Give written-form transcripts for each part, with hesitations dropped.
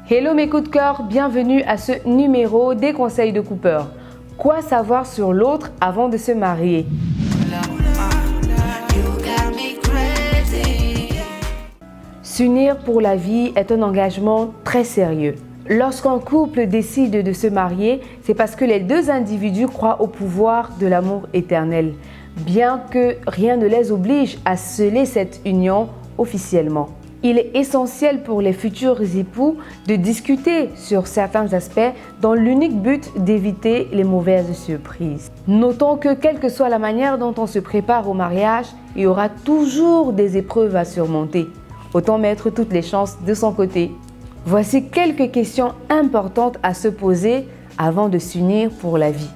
Hello mes coups de cœur, bienvenue à ce numéro des conseils de Cooper. Quoi savoir sur l'autre avant de se marier? S'unir pour la vie est un engagement très sérieux. Lorsqu'un couple décide de se marier, c'est parce que les deux individus croient au pouvoir de l'amour éternel, bien que rien ne les oblige à sceller cette union officiellement. Il est essentiel pour les futurs époux de discuter sur certains aspects dans l'unique but d'éviter les mauvaises surprises. Notons que quelle que soit la manière dont on se prépare au mariage, il y aura toujours des épreuves à surmonter. Autant mettre toutes les chances de son côté. Voici quelques questions importantes à se poser avant de s'unir pour la vie.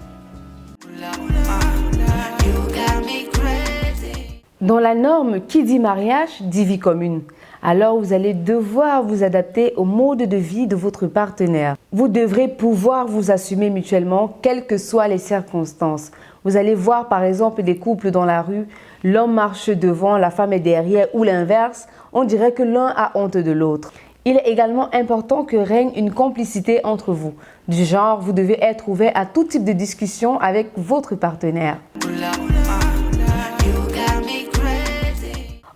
Dans la norme, qui dit mariage dit vie commune. Alors vous allez devoir vous adapter au mode de vie de votre partenaire. Vous devrez pouvoir vous assumer mutuellement, quelles que soient les circonstances. Vous allez voir par exemple des couples dans la rue, l'homme marche devant, la femme est derrière ou l'inverse. On dirait que l'un a honte de l'autre. Il est également important que règne une complicité entre vous. Du genre, vous devez être ouvert à tout type de discussion avec votre partenaire.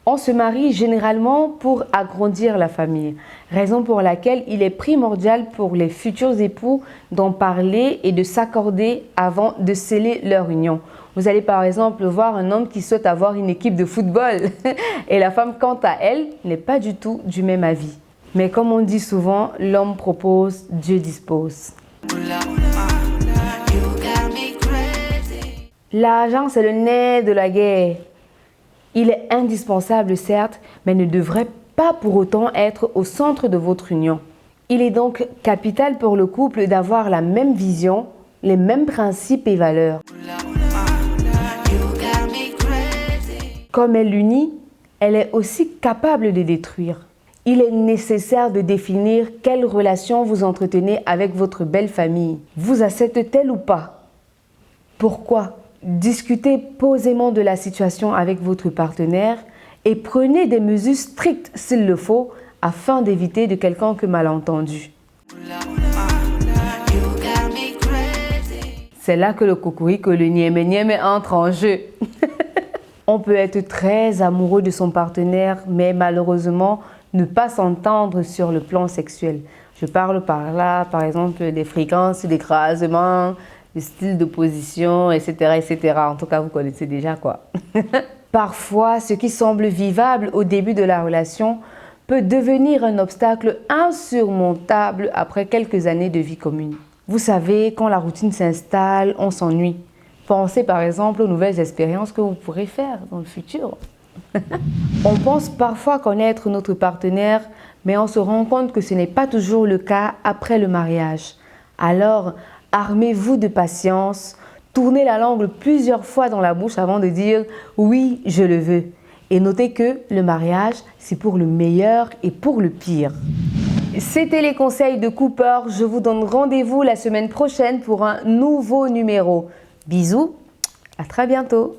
On se marie généralement pour agrandir la famille, raison pour laquelle il est primordial pour les futurs époux d'en parler et de s'accorder avant de sceller leur union. Vous allez par exemple voir un homme qui souhaite avoir une équipe de football et la femme, quant à elle, n'est pas du tout du même avis. Mais comme on dit souvent, l'homme propose, Dieu dispose. L'argent, c'est le nerf de la guerre. Il est indispensable, certes, mais ne devrait pas pour autant être au centre de votre union. Il est donc capital pour le couple d'avoir la même vision, les mêmes principes et valeurs. Comme elle l'unit, elle est aussi capable de détruire. Il est nécessaire de définir quelle relation vous entretenez avec votre belle famille. Vous accepte-t-elle ou pas? Pourquoi? Discutez posément de la situation avec votre partenaire et prenez des mesures strictes s'il le faut afin d'éviter de quelconque malentendu. C'est là que le cocorico, le niémé entre en jeu. On peut être très amoureux de son partenaire, mais malheureusement ne pas s'entendre sur le plan sexuel. Je parle par là, par exemple, des fréquences d'écrasement, le style de position, etc., etc. En tout cas, vous connaissez déjà quoi. Parfois, ce qui semble vivable au début de la relation peut devenir un obstacle insurmontable après quelques années de vie commune. Vous savez, quand la routine s'installe, on s'ennuie. Pensez par exemple aux nouvelles expériences que vous pourrez faire dans le futur. On pense parfois connaître notre partenaire, mais on se rend compte que ce n'est pas toujours le cas après le mariage. Alors, armez-vous de patience, tournez la langue plusieurs fois dans la bouche avant de dire « oui, je le veux ». Et notez que le mariage, c'est pour le meilleur et pour le pire. C'était les conseils de Cooper. Je vous donne rendez-vous la semaine prochaine pour un nouveau numéro. Bisous, à très bientôt.